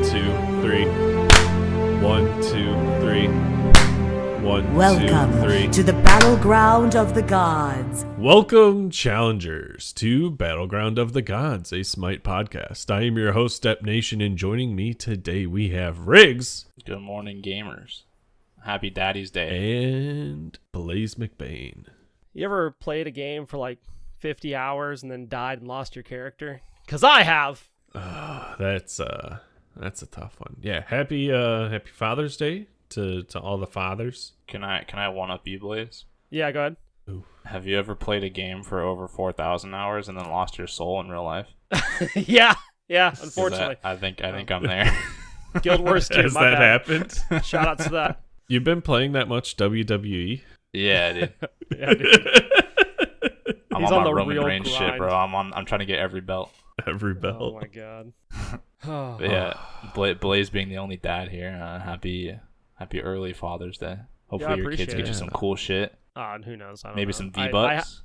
2, 3. 1, 2, 3. 1, Welcome 2, 3. to the battleground of the gods. Welcome, challengers, to Battleground of the Gods, a Smite podcast. I am your host, Step Nation, and joining me today we have Riggs. Good morning, gamers. Happy Daddy's Day. And Blaze McBain. You ever played a game for like 50 hours and then died and lost your character? Because I have. That's a tough one. Yeah, happy Father's Day to all the fathers. Can I one up you, Blaze? Yeah, go ahead. Ooh. Have you ever played a game for over 4,000 hours and then lost your soul in real life? Yeah, unfortunately. I think I'm there. Guild Wars 2, Has my that bad. happened? Shout out to that. You've been playing that much WWE? Yeah, dude. Yeah, dude. I'm He's on on my the Roman real Reigns shit, grind. bro. I'm trying to get every belt. Every belt. Oh my god. But yeah, Blaze being the only dad here. Happy early Father's Day. Hopefully your kids appreciate get you it. some cool shit. And who knows? I don't Maybe know. some V-Bucks.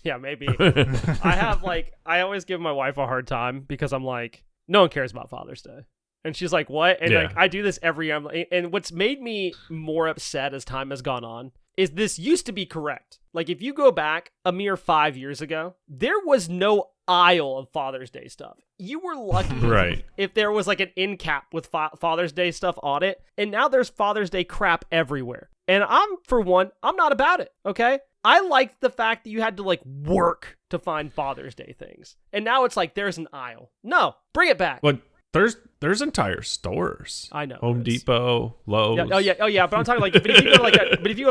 Yeah, maybe. I always give my wife a hard time because I'm like, no one cares about Father's Day. And she's like, what? And Yeah. like, I do this every year. And what's made me more upset as time has gone on is this used to be correct. Like, if you go back a mere 5 years ago, there was no aisle of Father's Day stuff. You were lucky Right. if there was like an end cap with Father's Day stuff on it. And now there's Father's Day crap everywhere. And I'm not about it, okay? I liked the fact that you had to like work to find Father's Day things. And now it's like there's an aisle. No, bring it back. But there's entire stores. I know. Home there is. Depot, Lowe's. Yeah, oh yeah. But I'm talking like, but if you go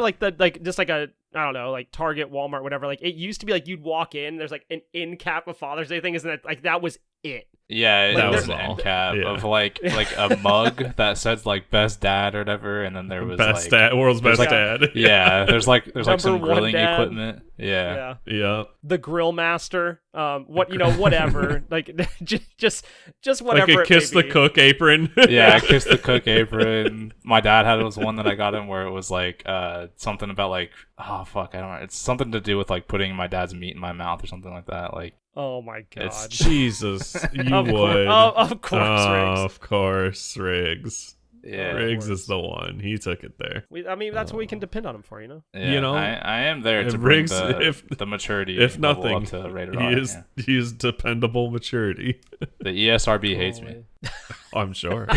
to like just like a, I don't know, like Target, Walmart, whatever. Like it used to be like you'd walk in, there's like an end cap of Father's Day thing, isn't it? Like that was it. Yeah, That it was was an all. end cap Yeah. of like a mug that says like best dad or whatever, and then there was Best like dad, world's best like- dad. yeah, there's like Number some one grilling dad. equipment. Yeah. Yeah. The grill master, whatever. Like just whatever. Like a it kiss may the be. cook apron. Yeah, kiss the cook apron. My dad had was one that I got him where it was like something about like I don't know. It's something to do with like putting my dad's meat in my mouth or something like that. Like Oh my god. It's Jesus, you Of cour- would. of course, Riggs. Of course, Riggs. yeah, Riggs is the one. He took it there. That's what we can depend on him for, yeah, you know, I am there if to bring Riggs- the maturity. If level nothing, up to rated he R, is yeah. he is dependable maturity. The ESRB hates me. I'm sure.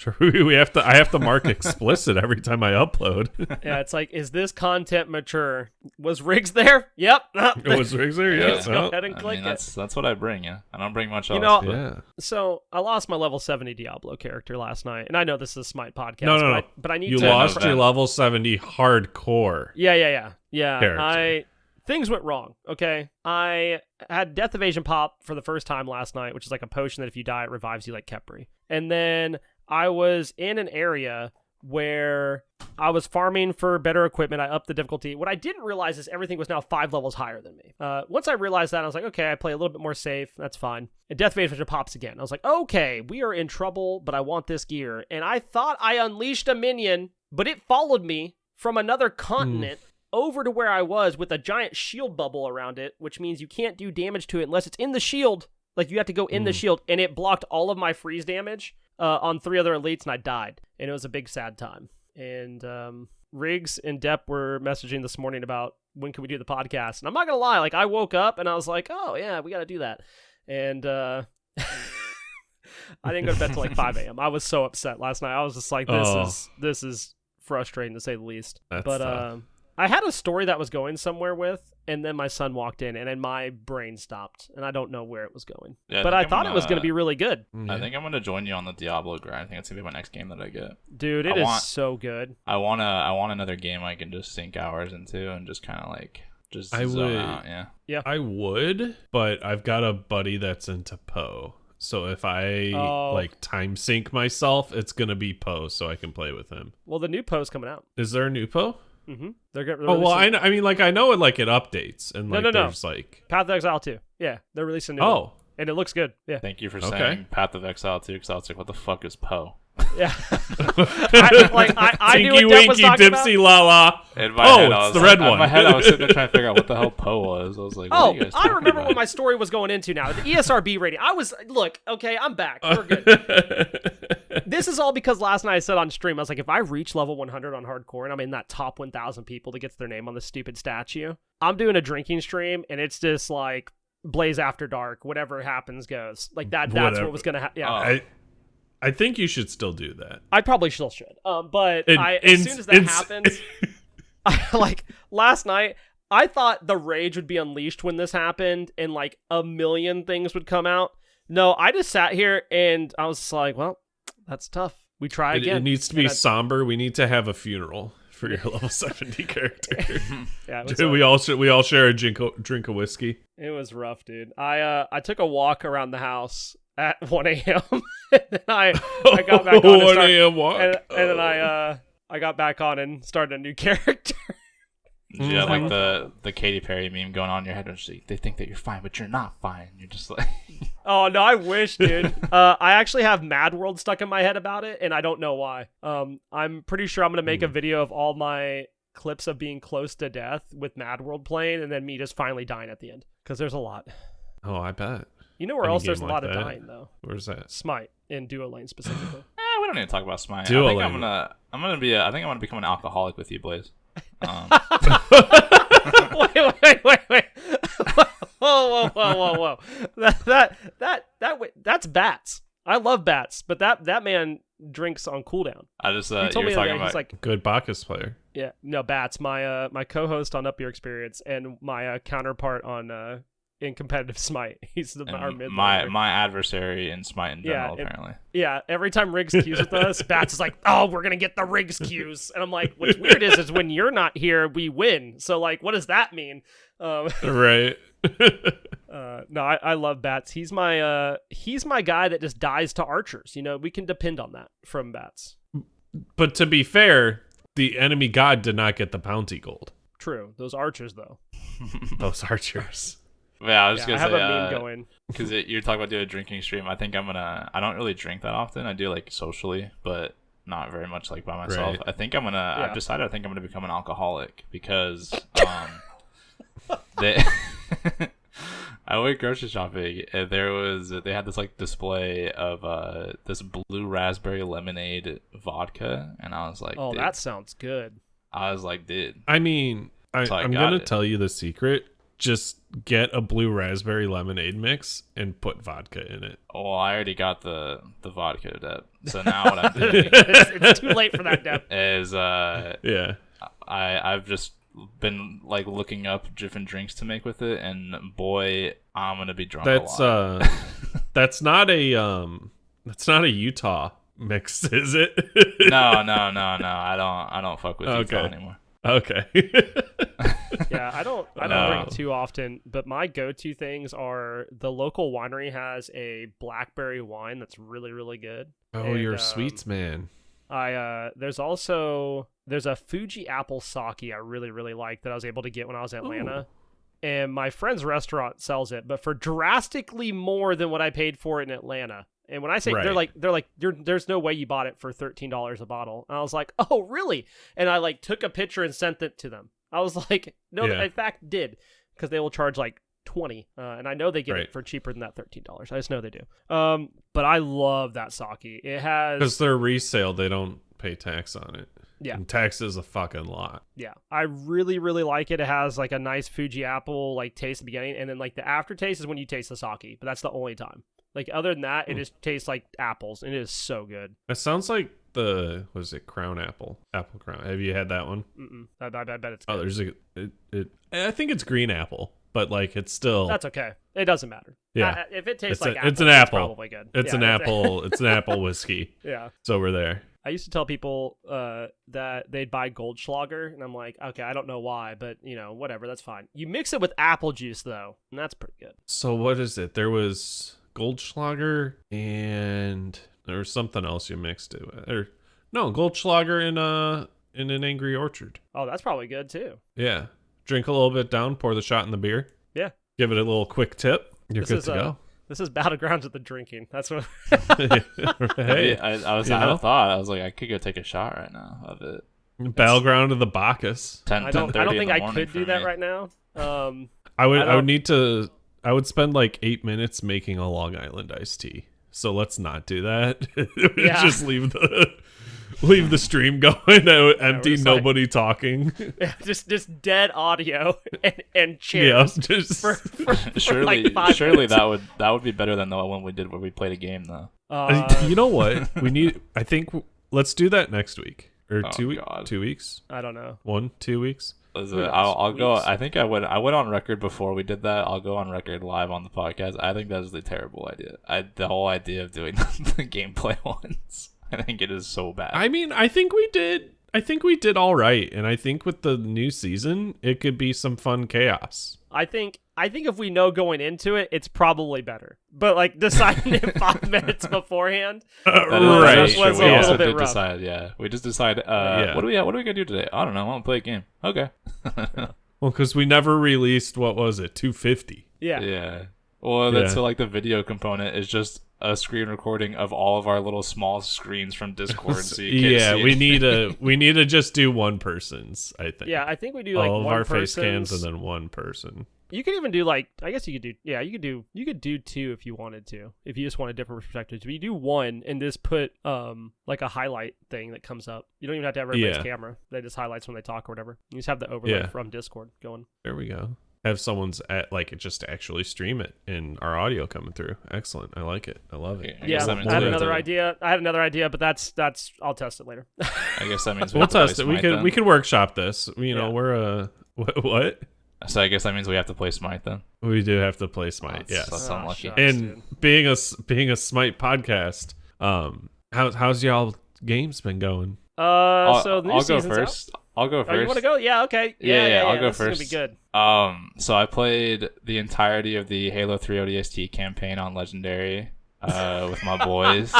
Sure, I have to mark explicit every time I upload. Yeah, it's like, is this content mature? Was Riggs there? Yep. Was Riggs there? Yeah. Yes. Go Oh. ahead and click it. That's what I bring. Yeah, I don't bring much else. You know, but- Yeah. So I lost my level 70 Diablo character last night, and I know this is a Smite podcast. No. But I need You to. lost know your that. level 70 hardcore. Yeah. Character. Things went wrong. Okay, I had Death Evasion pop for the first time last night, which is like a potion that if you die it revives you like Kepri. And then I was in an area where I was farming for better equipment. I upped the difficulty. What I didn't realize is everything was now 5 levels higher than me. Once I realized that, I was like, okay, I play a little bit more safe. That's fine. And Death Evasion pops again. I was like, okay, we are in trouble, but I want this gear. And I thought I unleashed a minion, but it followed me from another continent over to where I was with a giant shield bubble around it, which means you can't do damage to it unless it's in the shield. Like, you have to go in the shield, and it blocked all of my freeze damage on 3 other elites, and I died. And it was a big, sad time. And Riggs and Depp were messaging this morning about when can we do the podcast. And I'm not going to lie, like, I woke up, and I was like, oh, yeah, we got to do that. And I didn't go to bed till like 5 a.m. I was so upset last night. I was just like, this is frustrating, to say the least. That's But tough. I had a story that was going somewhere with, and then my son walked in, and then my brain stopped, and I don't know where it was going. Yeah, but I I think thought I'm it was going to be really good. I think I'm gonna join you on the Diablo grind. I think it's gonna be my next game that I get. Dude, it is so good. I want another game I can just sink hours into and just kind of like just I zone would- out. Yeah. I would, but I've got a buddy that's into Poe. So if I like time sync myself, it's gonna be Poe, so I can play with him. Well, the new Poe's coming out. Is there a new Poe? Mm-hmm. They're going Oh well, I mean, like I know it like it updates and like No. there's like Path of Exile 2. Yeah, they're releasing a new one. oh And it looks good. Yeah. Thank you for Okay. saying Path of Exile 2, because I was like, what the fuck is Poe? Yeah. I knew Tinky what Deb was Winky talking about. Dipsy La La. In my head, It's the red one. In my head, I was sitting there trying to figure out what the hell Poe was. I was like, what are you guys I talking remember about? what my story was going into now. The ESRB rating. Okay, I'm back. We're good. This is all because last night I said on stream, I was like, if I reach level 100 on hardcore and I'm in that top 1,000 people that gets their name on the stupid statue, I'm doing a drinking stream and it's just like Blaze After Dark, whatever happens goes. Like that's Whatever. what was going to happen. Yeah. I think you should still do that. I probably still should. But as soon as that happens, like last night, I thought the rage would be unleashed when this happened and like a million things would come out. No, I just sat here and I was just like, well, that's tough. We try again. It needs to be somber. We need to have a funeral for your level 70 character. Yeah, we all share a drink of whiskey. It was rough, dude. I took a walk around the house at 1 a.m. and then I got back on 1 a.m. walk. and then I got back on and started a new character. Yeah, like the Katy Perry meme going on in your head. They think that you're fine, but you're not fine. You're just like, oh no, I wish, dude. I actually have Mad World stuck in my head about it, and I don't know why. I'm pretty sure I'm gonna make a video of all my clips of being close to death with Mad World playing, and then me just finally dying at the end because there's a lot. Oh, I bet. You know where Any else there's a game lot like of that? dying though? Where's that? Smite in Duo Lane specifically. we don't need to talk about Smite. Duo I think Lane. I'm gonna become an alcoholic with you, Blaze. Wait. Whoa. That's bats. I love bats, but that man drinks on cooldown. I just He you told were me the talking other day, about he's like, Good Bacchus player. yeah, no, bats. My co-host on Up Your Experience and my counterpart on in competitive Smite. He's our mid laner. my adversary in Smite in general, apparently. Yeah, every time Riggs queues with us, Bats is like, "Oh, we're gonna get the Riggs queues," and I'm like, "What's weird is when you're not here, we win." So like, what does that mean? Right. No, I love Bats. He's my guy that just dies to archers. You know, we can depend on that from Bats. But to be fair, the enemy god did not get the bounty gold. True, those archers though. Those archers. Yeah, I was Yeah, I gonna have say, a meme going. because you're talking about doing a drinking stream. I think I don't really drink that often. I do like socially, but not very much like by myself. Right. I think I've decided I think I'm gonna become an alcoholic because they I went grocery shopping and they had this like display of this blue raspberry lemonade vodka, and I was like, Oh, dude. that sounds good. I was like, dude. I mean, So I I'm got going to it. tell you the secret. Just get a blue raspberry lemonade mix and put vodka in it. Well, I already got the vodka, Deb. So now what I'm doing It's too late for that, Deb. is Yeah. I've just been like looking up different drinks to make with it, and boy, I'm gonna be drunk That's a lot. that's not a Utah mix, is it? No. I don't fuck with Utah Okay. anymore. Okay. Yeah, I don't No. drink too often, but my go-to things are the local winery has a blackberry wine that's really, really good. Oh, And, you're a sweets man. There's a Fuji apple sake I really, really like that I was able to get when I was in Atlanta. And my friend's restaurant sells it, but for drastically more than what I paid for it in Atlanta. And when I say Right. there's no way you bought it for $13 a bottle. And I was like, oh really? And I like took a picture and sent it to them. I was like, no, Yeah. in fact did, because they will charge like 20, and I know they get Right. it for cheaper than that $13. I just know they do. But I love that sake. It has Because they're resale, they don't pay tax on it. Yeah. And tax is a fucking lot. Yeah, I really, really like it. It has like a nice Fuji apple like taste at the beginning, and then like the aftertaste is when you taste the sake, but that's the only time. Like other than that, it just tastes like apples, and it is so good. It sounds like Crown Apple? Apple Crown. Have you had that one? I bet it's good. Oh, there's I think it's green apple, but like it's still. That's okay. It doesn't matter. Yeah. If it tastes It's like it's apples, an apple. probably good. It's Yeah, an apple. It's an apple whiskey. Yeah. So we're there. I used to tell people that they'd buy Goldschlager, and I'm like, okay, I don't know why, but you know, whatever, that's fine. You mix it with apple juice though, and that's pretty good. So what is it? There was Goldschlager and there was something else you mixed it with. Or no, Goldschlager in an Angry Orchard. Oh, that's probably good too. Yeah. Drink a little bit down, pour the shot in the beer. Yeah. Give it a little quick tip. You're This good is, to go. This is Battlegrounds of the drinking. That's what. Hey, I had know? a thought. I was like, I could go take a shot right now of it. Battleground of the Bacchus. 10, I don't 10:30 in think the I morning could for do that me. right now. I would don't- need to. I would spend like 8 minutes making a Long Island iced tea. So let's not do that. Yeah. Just leave the stream going empty, just like- nobody talking. just dead audio and Yeah, cheers. just For Surely, like 5 surely minutes. that would be better than the one we did where we played a game though. you know what we need. I think let's do that next week or Oh, 2 weeks. God. 2 weeks. I don't know. 2 weeks. I'll go. Weeks. I think I went on record before we did that. I'll go on record live on the podcast. I think that is a terrible idea. The whole idea of doing the gameplay ones. I think it is so bad. I mean, I think we did all right, and I think with the new season, it could be some fun chaos. I think if we know going into it, it's probably better. But like deciding it 5 minutes beforehand, That is right. was was true. a We little also bit did rough. decide. Yeah, we just decided. Yeah. What are we gonna do today? I don't know. I want to play a game. Okay. Well, because we never released, what was it, 250? yeah. Yeah. Well, that's Yeah. so like the video component is just a screen recording of all of our little small screens from Discord. So you can't Yeah, see we need to just do one person's. I think. Yeah, I think we do like all of one our face cams person's- and then one person. You could even do like I guess you could do you could do two if you wanted to. If you just want a different perspective. But you do one and just put like a highlight thing that comes up. You don't even have to have everybody's Yeah. camera. That just highlights when they talk or whatever. You just have the overlay Yeah. from Discord going. There we go. Have someone's just actually stream it and our audio coming through. Excellent. I like it. I love it. I Yeah, guess that I means had we have another to- idea. I had another idea, but that's I'll test it later. I guess that means We'll have to play test it. We Smite could then. we could workshop this. You know, Yeah. we're what? So I guess that means we have to play Smite then. We do have to play Smite. That's- Yes. that's unlucky. shucks, And dude. being a Smite podcast, how's y'all games been going? So the new I'll go season's out? first. I'll go first. Oh, you want to go? Yeah, okay. Yeah, I'll go this is gonna be first. good. So I played the entirety of the Halo 3 ODST campaign on Legendary with my boys.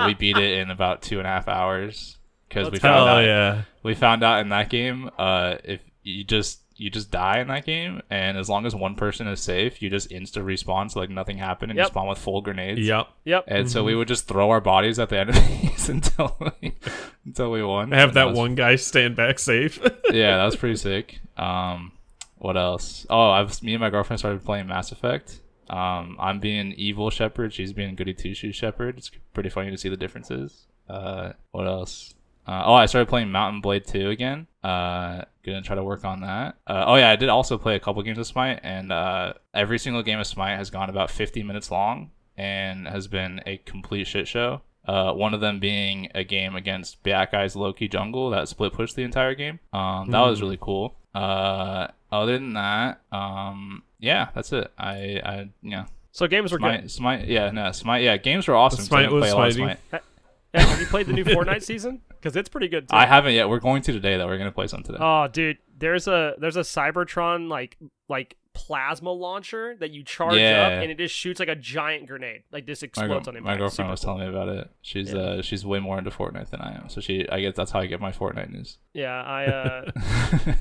We beat it in about 2.5 hours because we Let's found Hell out yeah. we found out in that game if you just die in that game, and as long as one person is safe, you just insta respawn, so like nothing happened, and you Yep. spawn with full grenades. Yep. Yep. And so we would just throw our bodies at the enemies until we won. Have And that was- one guy stand back safe. Yeah, that was pretty sick. What else? Oh, me and my girlfriend started playing Mass Effect. I'm being evil Shepherd. She's being goody two shoes Shepherd. It's pretty funny to see the differences. What else? I started playing Mountain Blade 2 again. Gonna try to work on that. I did also play a couple games of Smite, and every single game of Smite has gone about 50 minutes long and has been a complete shit show. One of them being a game against Black Eyes Loki Jungle that split pushed the entire game. That was really cool. Other than that, yeah, that's it. Yeah. So games were good. Smite, yeah, games were awesome. Smite Didn't play was a lot of smiting. Smite. Hey, have you played the new Fortnite season? Because it's pretty good too. I haven't yet. We're going to today though. We're gonna play some today. Oh, dude, there's a Cybertron like plasma launcher that you charge Yeah. up, and it just shoots like a giant grenade. Like this explodes on impact. My girlfriend Super was cool. telling me about it. She's Yeah. she's way more into Fortnite than I am. So I guess that's how I get my Fortnite news. Yeah,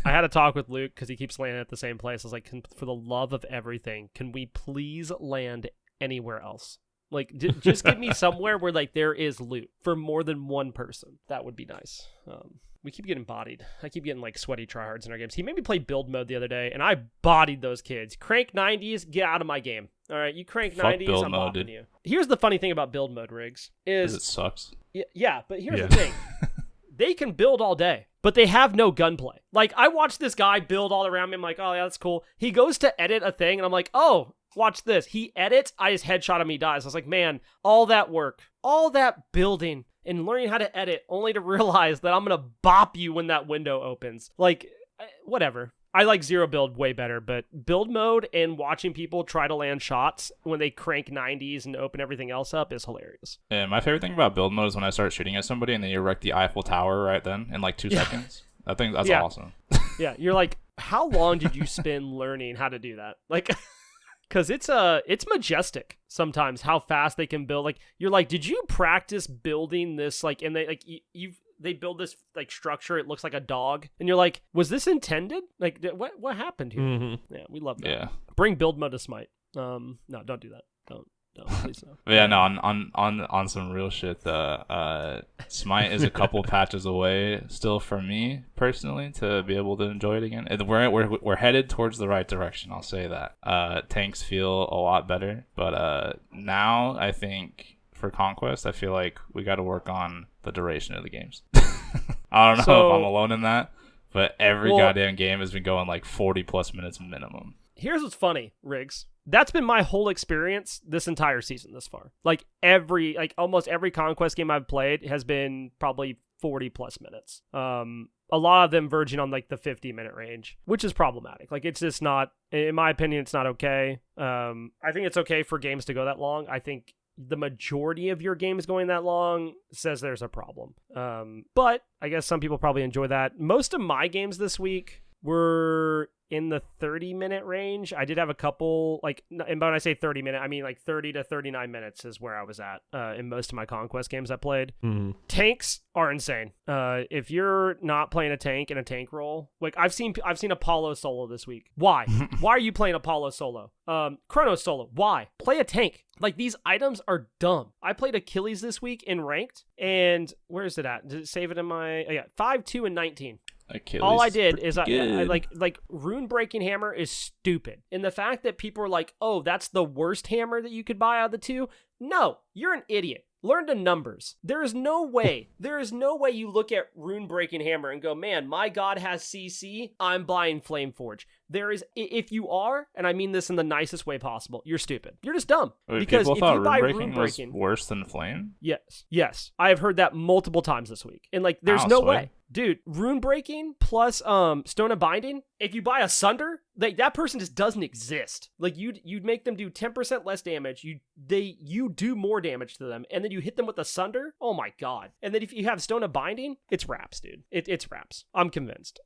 I had a talk with Luke because he keeps landing at the same place. I was like, for the love of everything, can we please land anywhere else? Like, just give me somewhere where like there is loot for more than one person. That would be nice. We keep getting bodied. I keep getting like sweaty tryhards in our games. He made me play build mode the other day, and I bodied those kids. Crank 90s, get out of my game. All right, you crank Fuck 90s, build I'm mode, bopping dude. you. Here's the funny thing about build mode, Riggs, 'Cause it is sucks. yeah, but here's Yeah. the thing. They can build all day, but they have no gunplay. Like, I watched this guy build all around me. I'm like, oh, yeah, that's cool. He goes to edit a thing, and I'm like, oh, watch this. He edits, I just headshot him, he dies. I was like, man, all that work, all that building, and learning how to edit, only to realize that I'm going to bop you when that window opens. Like, whatever. I like zero build way better, but build mode and watching people try to land shots when they crank 90s and open everything else up is hilarious. Yeah, my favorite thing about build mode is when I start shooting at somebody and they erect the Eiffel Tower right then in like 2 seconds. I think that's Yeah. awesome. Yeah, you're like, how long did you spend learning how to do that? Like, because it's majestic sometimes how fast they can build. Like, you're like, did you practice building this? Like, and they like they build this like structure. It looks like a dog, and you're like, was this intended? Like, what happened here? Mhm. Yeah, we love that. Yeah. Bring build mode to Smite. No, don't do that. Don't. No, please no. But yeah, no, on some real shit. Smite is a couple patches away still for me personally to be able to enjoy it again. And we're headed towards the right direction. I'll say that. Tanks feel a lot better, but now I think for Conquest, I feel like we got to work on the duration of the games. I don't know if I'm alone in that, but every goddamn game has been going like 40 plus minutes minimum. Here's what's funny, Riggs. That's been my whole experience this entire season this far. Like almost every Conquest game I've played has been probably 40 plus minutes. A lot of them verging on like the 50-minute range, which is problematic. Like it's just not, in my opinion, it's not okay. I think it's okay for games to go that long. I think the majority of your games going that long says there's a problem. But I guess some people probably enjoy that. Most of my games this week were in the 30-minute range. I did have a couple, and when I say 30-minute, I mean like 30 to 39 minutes is where I was at in most of my Conquest games I played. Mm-hmm. Tanks are insane. If you're not playing a tank in a tank role, like I've seen Apollo solo this week. Why? Why are you playing Apollo solo? Chronos solo. Why? Play a tank. Like, these items are dumb. I played Achilles this week in ranked, and where is it at? Did it save it in my... Oh, yeah, 5, 2, and 19. Achilles all I did is I good. like rune breaking hammer is stupid. And the fact that people are like, oh, that's the worst hammer that you could buy out of the two. No, you're an idiot. Learn the numbers. There is no way you look at rune breaking hammer and go, man, my god has CC, I'm buying Flameforge. There is, if you are, and I mean this in the nicest way possible, you're stupid. You're just dumb. Wait, because people if thought you buy rune breaking was worse than flame? Yes. I have heard that multiple times this week. And like, there's no way. Dude, rune breaking plus stone of binding, if you buy a sunder, like that person just doesn't exist. Like you'd make them do 10% less damage. You do more damage to them, and then you hit them with a sunder. Oh my god! And then if you have stone of binding, it's wraps, dude. It's wraps. I'm convinced.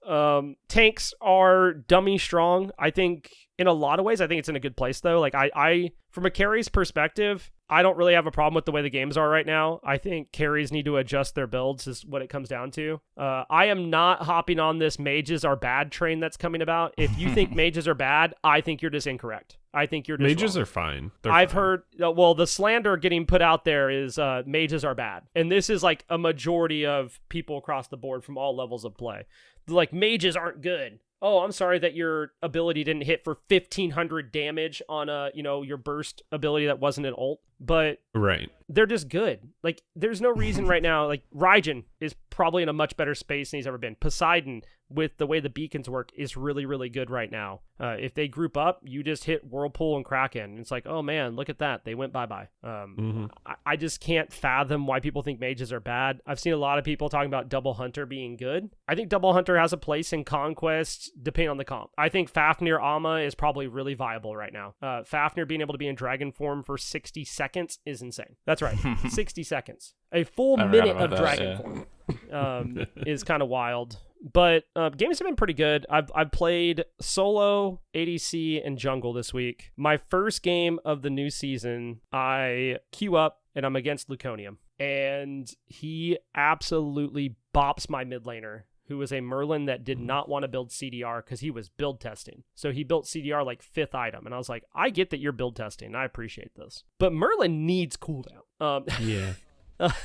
Tanks are dummy strong. I think in a lot of ways, I think it's in a good place though. Like I from a carry's perspective, I don't really have a problem with the way the games are right now. I think carries need to adjust their builds is what it comes down to. I am not hopping on this mages are bad train that's coming about. If you think mages are bad, I think you're just incorrect. I think you're just mages wrong. Are fine. I've heard, the slander getting put out there is mages are bad. And this is like a majority of people across the board from all levels of play. Like, mages aren't good. Oh, I'm sorry that your ability didn't hit for 1,500 damage on your burst ability that wasn't an ult. But right, they're just good. Like, there's no reason right now. Like, Raijin is probably in a much better space than he's ever been. Poseidon, with the way the beacons work, is really, really good right now. If they group up, you just hit Whirlpool and Kraken. It's like, oh man, look at that. They went bye-bye. I just can't fathom why people think mages are bad. I've seen a lot of people talking about Double Hunter being good. I think Double Hunter has a place in Conquest, depending on the comp. I think Fafnir Amma is probably really viable right now. Fafnir being able to be in dragon form for 60 seconds is insane. That's right. 60 seconds. A full minute of dragon form is kind of wild. But games have been pretty good. I've played solo, ADC, and jungle this week. My first game of the new season, I queue up and I'm against Luconium. And he absolutely bops my mid laner, who was a Merlin that did not want to build CDR because he was build testing. So he built CDR like 5th item. And I was like, I get that you're build testing, and I appreciate this. But Merlin needs cooldown. Yeah.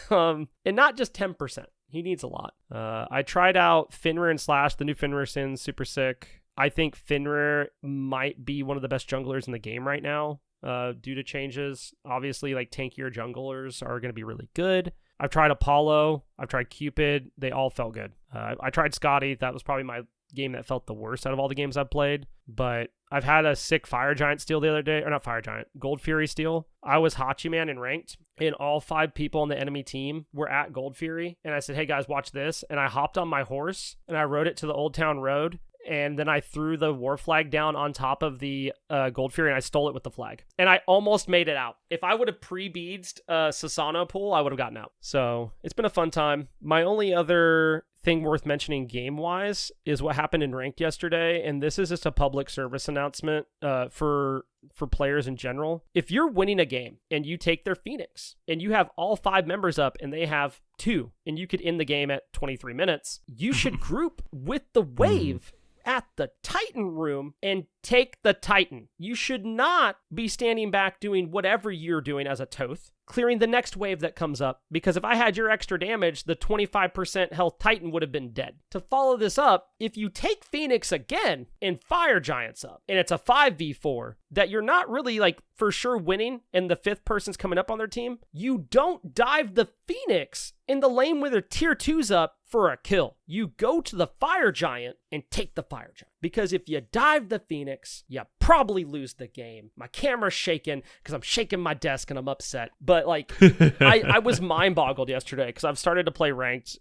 And not just 10%. He needs a lot. I tried out Fenrir and Slash, the new Fenrir Sin's super sick. I think Fenrir might be one of the best junglers in the game right now due to changes. Obviously, like, tankier junglers are going to be really good. I've tried Apollo. I've tried Cupid. They all felt good. I tried Scotty. That was probably my game that felt the worst out of all the games I've played. But I've had a sick Fire Giant steal the other day. Or not Fire Giant. Gold Fury steal. I was Hachiman in ranked, and all 5 people on the enemy team were at Gold Fury. And I said, hey guys, watch this. And I hopped on my horse, and I rode it to the Old Town Road. And then I threw the war flag down on top of the Gold Fury, and I stole it with the flag. And I almost made it out. If I would have pre-beadsed Sasano pool, I would have gotten out. So it's been a fun time. My only other thing worth mentioning game-wise is what happened in ranked yesterday. And this is just a public service announcement for players in general. If you're winning a game and you take their Phoenix and you have all 5 members up and they have 2, and you could end the game at 23 minutes, you should group with the wave at the Titan room and take the Titan. You should not be standing back doing whatever you're doing as a Toth, clearing the next wave that comes up, because if I had your extra damage, the 25% health Titan would have been dead. To follow this up, if you take Phoenix again and Fire Giants up, and it's a 5v4 that you're not really like for sure winning, and the 5th person's coming up on their team, you don't dive the Phoenix in the lane where the tier 2's up for a kill. You go to the Fire Giant and take the Fire Giant. Because if you dive the Phoenix, you probably lose the game. My camera's shaking because I'm shaking my desk and I'm upset. But like, I was mind boggled yesterday because I've started to play ranked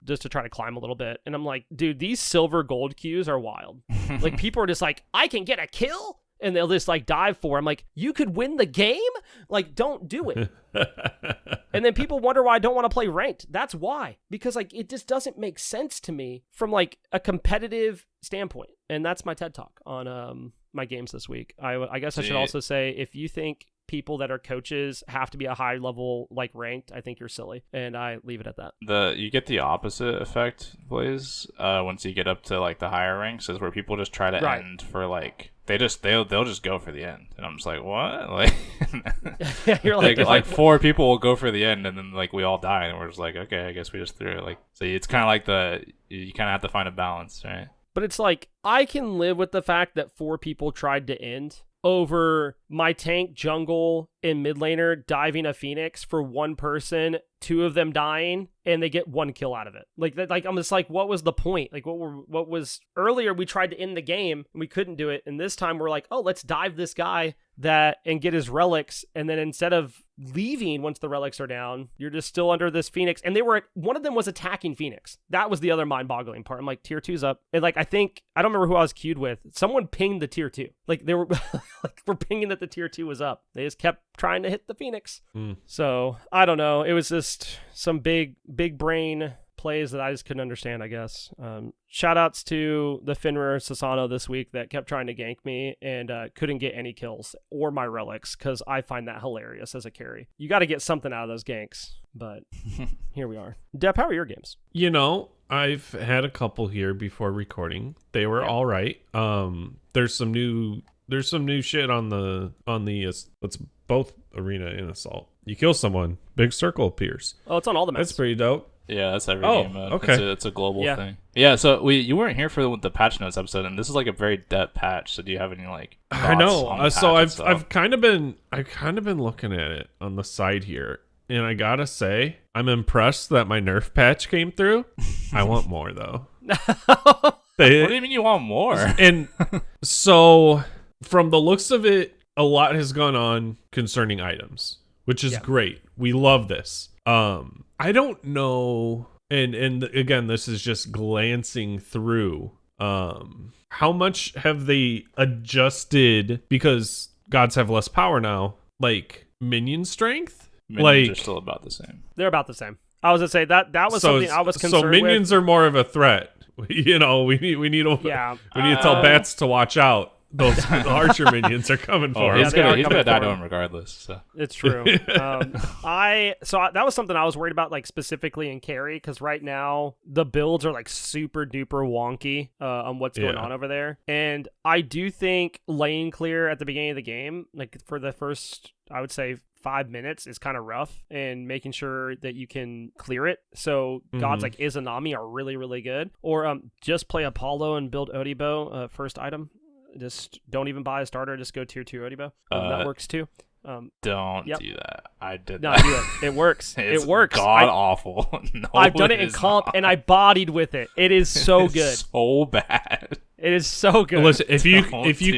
just to try to climb a little bit. And I'm like, dude, these silver gold queues are wild. Like, people are just like, I can get a kill? And they'll just like dive for. I'm like, you could win the game? Like, don't do it. And then people wonder why I don't want to play ranked. That's why. Because like, it just doesn't make sense to me from like a competitive standpoint. And that's my TED Talk on my games this week. I guess I should also say, if you think people that are coaches have to be a high level like ranked, I think you're silly. And I leave it at that. You get the opposite effect, Blaze, once you get up to like the higher ranks, is where people just try to end for like they'll just go for the end, and I'm just like, what? Like, yeah, you're like 4 people will go for the end, and then like we all die, and we're just like, okay, I guess we just threw it. Like, so it's kind of like you kind of have to find a balance, right? But it's like, I can live with the fact that 4 people tried to end over my tank, jungle, and mid laner diving a Phoenix for 1 person, 2 of them dying, and they get 1 kill out of it. Like I'm just like, what was the point? Like, what was earlier? We tried to end the game and we couldn't do it, and this time we're like, oh, let's dive this guy and get his relics, and then instead of leaving once the relics are down, you're just still under this Phoenix. And one of them was attacking Phoenix. That was the other mind-boggling part. I'm like, tier 2's up, and like, I don't remember who I was queued with. Someone pinged the tier 2. Like, they were like, we're pinging that the tier 2 was up. They just kept trying to hit the Phoenix. So I don't know. It was just some big brain plays that I just couldn't understand, I guess. Shout outs to the Fenrir Sasano this week that kept trying to gank me and couldn't get any kills or my relics, because I find that hilarious as a carry. You got to get something out of those ganks, but here we are. Depp, how are your games? You know, I've had a couple here before recording. They were all right. There's some new shit on the it's both arena and assault. You kill someone, big circle appears. Oh, it's on all the maps. That's pretty dope. Yeah, that's every game mode. Okay. It's a global thing. Yeah, so you weren't here for the patch notes episode, and this is like a very depth patch. So do you have any like thoughts I know. on the So patch I've kind of been looking at it on the side here, and I gotta say, I'm impressed that my Nerf patch came through. I want more though. What do you mean you want more? And so from the looks of it, a lot has gone on concerning items, which is great. We love this. I don't know, and again, this is just glancing through. How much have they adjusted, because gods have less power now? Like minion strength? Minions are still about the same. They're about the same. I was gonna say that was something I was concerned with. So minions are more of a threat. You know, we need to tell bats to watch out. Those archer minions are coming for him. He's gonna die to him regardless. So. It's true. That was something I was worried about, like specifically in carry, because right now the builds are like super duper wonky on what's going on over there, and I do think lane clear at the beginning of the game, like for the first, I would say, 5 minutes, is kind of rough, and making sure that you can clear it. So gods like Izanami are really, really good. Or just play Apollo and build Odibo first item. Just don't even buy a starter. Just go tier 2 Odibo. That works too. Don't do that. I did no, that. Do it. It works. It works. God awful. No, I've done it in comp, and I bodied with it. It is so good. So bad. It is so good. Listen, if you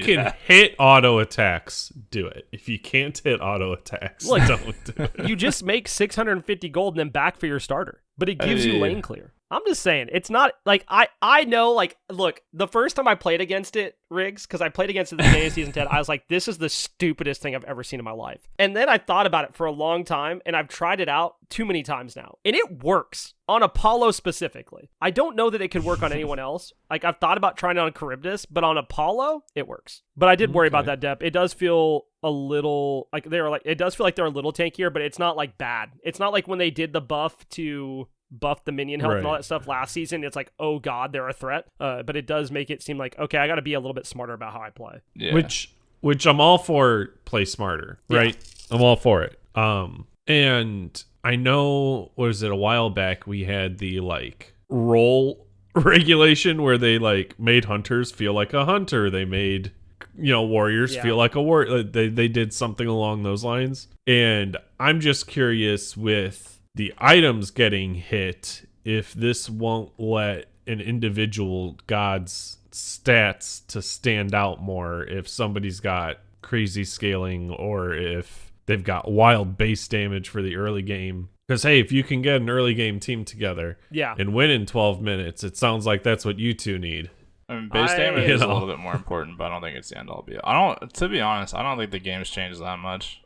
can hit auto attacks, do it. If you can't hit auto attacks, don't do it. You just make 650 gold and then back for your starter, but it gives you lane clear. I'm just saying, it's not like I know, like, look, the first time I played against it, Riggs, because I played against it at the beginning of Season 10, I was like, this is the stupidest thing I've ever seen in my life. And then I thought about it for a long time, and I've tried it out too many times now. And it works. On Apollo specifically. I don't know that it could work on anyone else. Like, I've thought about trying it on Charybdis, but on Apollo, it works. But I did worry about that depth. It does feel a little, like, it does feel like they're a little tankier, but it's not, like, bad. It's not like when they did the buff to buffed the minion health and all Right. that stuff last season, it's like, oh god, they're a threat. But it does make it seem like, okay, I got to be a little bit smarter about how I play. Yeah. Which I'm all for. Play smarter, right? I'm all for it. And I know, what was it, a while back we had the like role regulation where they like made hunters feel like a hunter. They made warriors feel like a warrior. They did something along those lines. And I'm just curious with the items getting hit if this won't let an individual god's stats to stand out more if somebody's got crazy scaling or if they've got wild base damage for the early game. Because, hey, if you can get an early game team together and win in 12 minutes, it sounds like that's what you two need. I mean, base damage is a little bit more important, but I don't think it's the end all be all. To be honest, I don't think the game's changed that much.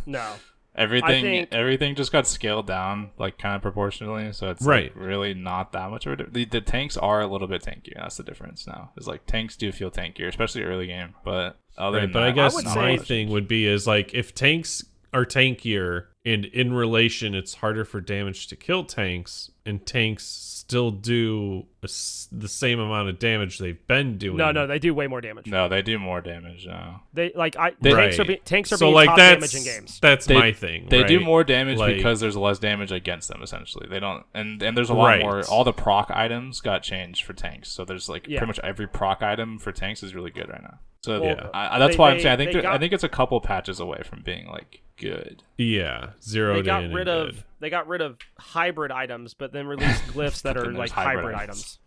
No. Everything just got scaled down, like, kind of proportionally, so it's like, really not that much of a the tanks are a little bit tankier. That's the difference now. It's like tanks do feel tankier, especially early game, but other than that, I guess not my much. thing would be is like if tanks are tankier and in relation it's harder for damage to kill tanks and tanks still do the same amount of damage they've been doing. No, they do way more damage. No, they do more damage now. Tanks are so being like top that's damage in games. That's my thing. They right? do more damage Like, because there's less damage against them. Essentially, they don't, and there's a lot more. All the proc items got changed for tanks, so there's like pretty much every proc item for tanks is really good right now. So that's why I'm saying I think it's a couple patches away from being like good. Yeah, zeroed in. They got rid of hybrid items, but then released glyphs that are like hybrid items.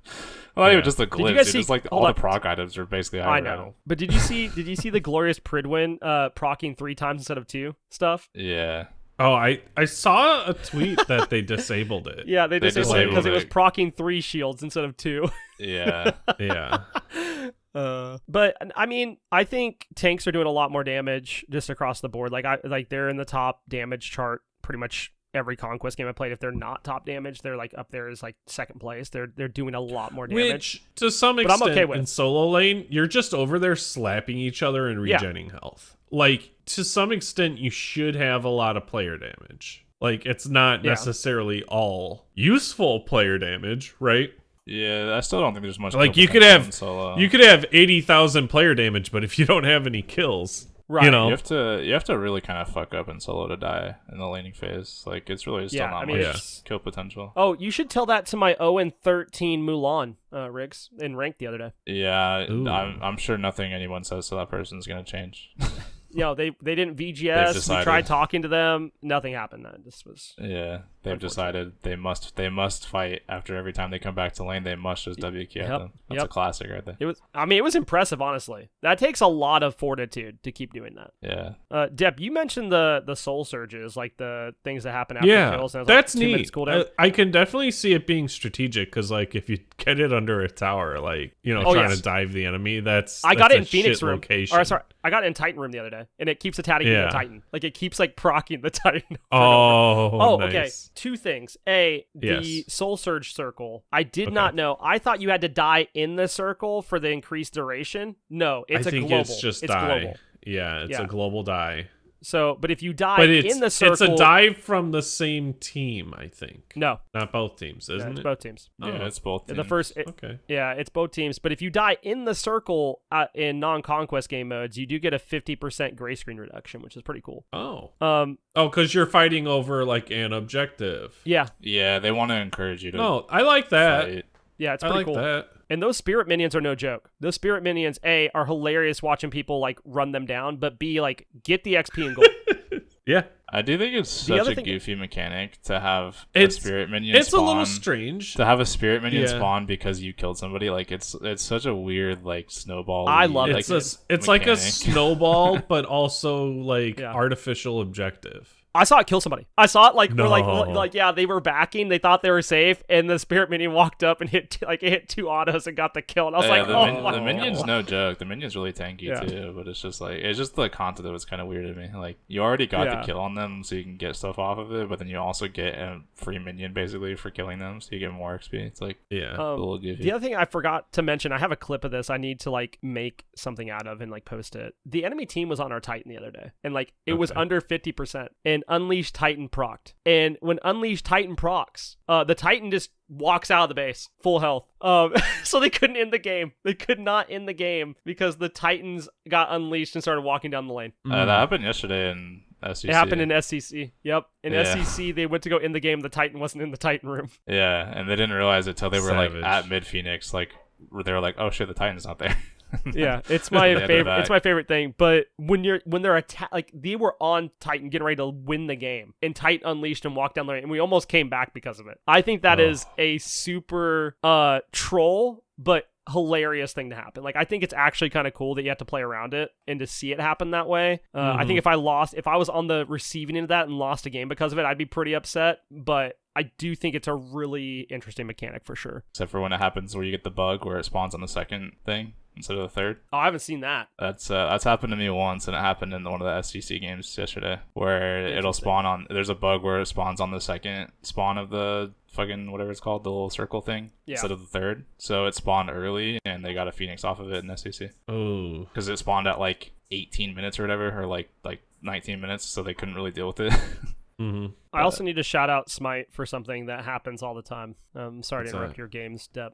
Well, even just the glyphs. you guys see, just like all the proc items are basically hybrid. I know, items. but did you see the glorious Pridwin procking 3 times instead of 2 stuff? Yeah. Oh, I saw a tweet that they disabled it. Yeah, they disabled it because it was it. procking 3 shields instead of 2. Yeah. Yeah. But I mean, I think tanks are doing a lot more damage just across the board. Like they're in the top damage chart pretty much every Conquest game I played. If they're not top damage, they're like up there as like second place. They're doing a lot more damage. Which to some I'm extent okay with. in solo lane, you're just over there slapping each other and regenning health. Like to some extent you should have a lot of player damage. Like it's not necessarily all useful player damage, right? Yeah, I still don't think there's much. Like you could have 80,000 player damage, but if you don't have any kills, right? You know, you have to really kind of fuck up in solo to die in the laning phase. Like it's really still not much kill potential. Oh, you should tell that to my 0-13 Mulan Riggs in ranked the other day. Yeah, I'm sure nothing anyone says to that person is gonna change. They didn't VGS. We tried talking to them. Nothing happened. This was they've decided they must fight after every time they come back to lane. They must just WQ at them. That's a classic right there. It was impressive, honestly. That takes a lot of fortitude to keep doing that. Yeah. Deb, you mentioned the soul surges, like the things that happen after kills. And it was that's like 2 neat. minutes cooldown. I can definitely see it being strategic because, like, if you get it under a tower, like trying to dive the enemy, I got it in Phoenix room. Location. Or sorry, I got it in Titan room the other day, and it keeps attacking the Titan. Like it keeps like procking the Titan. Nice. Okay. 2 things. The soul surge circle. I did not know. I thought you had to die in the circle for the increased duration. No, it's global. It's just die. Global. Yeah, it's a global die. So, but if you die in the circle, it's a die from the same team. I think. No, not both teams, isn't it? It's both teams. Yeah, it's both teams. The first, it's both teams. But if you die in the circle in non-conquest game modes, you do get a 50% gray screen reduction, which is pretty cool. Because you're fighting over like an objective. Yeah. Yeah, they want to encourage you to. No, I like that. Fight. Yeah, it's pretty cool. That. And those spirit minions are no joke. Those spirit minions, A, are hilarious watching people like run them down, but B, like get the XP and gold. Yeah. I do think it's such a goofy mechanic to have a spirit minion spawn. It's a little strange. To have a spirit minion spawn because you killed somebody. Like it's such a weird like snowball. I love it. It's like a snowball, but also like artificial objective. I saw it kill somebody. I saw it they were backing. They thought they were safe, and the spirit minion walked up and hit 2 autos and got the kill. And I was the minion's no joke. The minion's really tanky too, but it's just the concept that was kind of weird to me. Like you already got the kill on them, so you can get stuff off of it, but then you also get a free minion basically for killing them, so you get more XP. It's like a little goofy. The other thing I forgot to mention, I have a clip of this. I need to like make something out of and like post it. The enemy team was on our Titan the other day, and like it was under 50%, and and Unleash Titan procced. And when Unleash Titan procs, the Titan just walks out of the base, full health. So they couldn't end the game. They could not end the game because the Titans got unleashed and started walking down the lane. That happened yesterday in SEC. It happened in SEC. Yep. In Yeah. SEC, they went to go in the game. The Titan wasn't in the Titan room. Yeah, and they didn't realize it till they were Savage. like at mid Phoenix, like where they were like, oh shit, the Titan's not there. Yeah, it's my They favorite. did It's my favorite thing. But when they're like they were on Titan, getting ready to win the game, and Titan unleashed and walked down the lane, and we almost came back because of it. I think that is a super troll, but hilarious thing to happen. Like, I think it's actually kind of cool that you have to play around it and to see it happen that way. I think if I was on the receiving end of that and lost a game because of it, I'd be pretty upset. But I do think it's a really interesting mechanic for sure. Except for when it happens where you get the bug where it spawns on the second thing instead of the third. Oh, I haven't seen that. That's happened to me once, and it happened in one of the SEC games yesterday, where it'll spawn on. There's a bug where it spawns on the second spawn of the fucking whatever it's called, the little circle thing, instead of the third. So it spawned early, and they got a Phoenix off of it in SEC. Oh, because it spawned at like 18 minutes or whatever, or like 19 minutes, so they couldn't really deal with it. I also need to shout out Smite for something that happens all the time. Sorry to interrupt your games, Dep.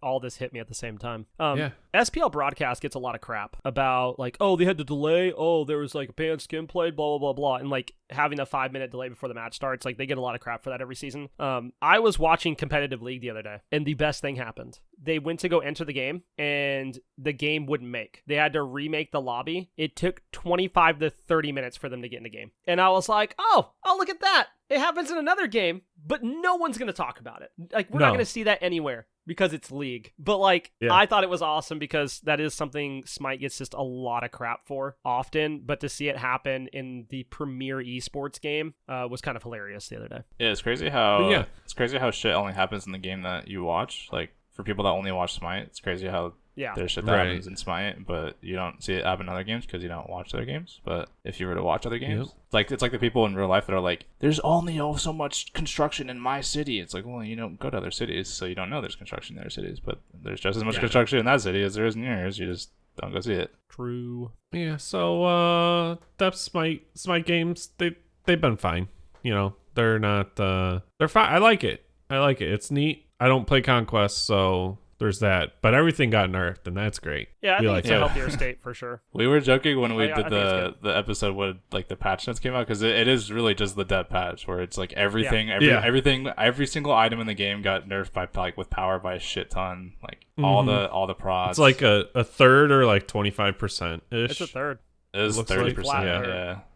All this hit me at the same time. SPL broadcast gets a lot of crap about like, oh, they had to delay. Oh, there was like a banned skin played, blah, blah, blah, blah. And like having a 5-minute delay before the match starts, like they get a lot of crap for that every season. I was watching competitive league the other day, and the best thing happened. They went to go enter the game, and the game wouldn't make. They had to remake the lobby. It took 25 to 30 minutes for them to get in the game. And I was like, oh, look at that. It happens in another game, but no one's going to talk about it. Like, we're not going to see that anywhere because it's League. But, like, I thought it was awesome because that is something Smite gets just a lot of crap for often. But to see it happen in the premier esports game was kind of hilarious the other day. Yeah, it's crazy how shit only happens in the game that you watch. Like, for people that only watch Smite, it's crazy how there's shit that happens in Smite, but you don't see it happen in other games because you don't watch other games. But if you were to watch other games, it's like the people in real life that are like, there's only so much construction in my city. It's like, well, you don't go to other cities, so you don't know there's construction in other cities. But there's just as much construction in that city as there is in yours. You just don't go see it. True. Yeah. So that's Smite games. They've been fine. You know, they're not. They're fine. I like it. It's neat. I don't play Conquest, so there's that. But everything got nerfed, and that's great. Yeah, I think it's a healthier state for sure. We were joking when we did the episode when like the patch notes came out, because it is really just the dev patch where it's like everything, every single item in the game got nerfed by like with power by a shit ton, like all the prods. It's like a third or like 25% ish. It's a third. It was 30%. Like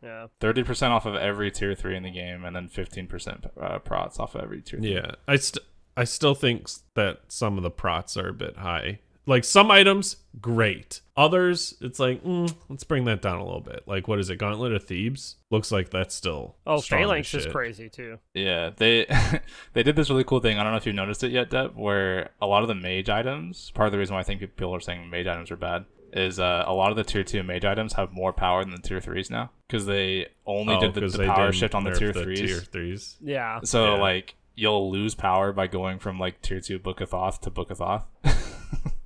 yeah. 30% off of every tier 3 in the game, and then 15% prots off of every tier 3. Yeah, I still think that some of the prots are a bit high. Like some items, great. Others, it's like, let's bring that down a little bit. Like, what is it? Gauntlet of Thebes? Looks like that's still. Oh, Phalanx is crazy too. Yeah, they did this really cool thing. I don't know if you've noticed it yet, Deb, where a lot of the mage items, part of the reason why I think people are saying mage items are bad, is a lot of the tier 2 mage items have more power than the tier 3s now, because they only did the power shift on the tier 3s. Yeah. So like you'll lose power by going from like tier 2 Book of Thoth to Book of Thoth.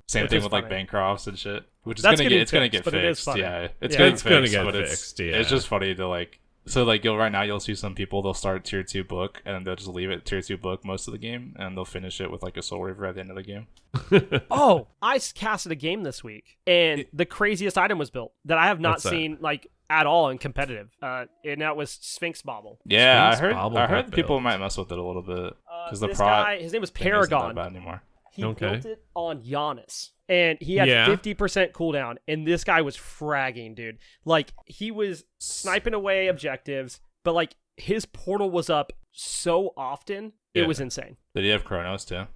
Same thing with like Bancrofts and shit, which is gonna get fixed. Yeah, it's gonna get fixed. Yeah, it's just funny to like. So like right now you'll see some people, they'll start tier 2 book and they'll just leave it tier 2 book most of the game, and they'll finish it with like a Soul Reaver at the end of the game. Oh, I casted a game this week, and the craziest item was built that I have not seen like at all in competitive, and that was Sphinx Bauble. Yeah, I heard people might mess with it a little bit because the guy, his name was Paragon. Not bad anymore. He built it on Giannis, and he had 50% cooldown, and this guy was fragging, dude. Like, he was sniping away objectives, but like his portal was up so often, it was insane. Did he have Chronos too?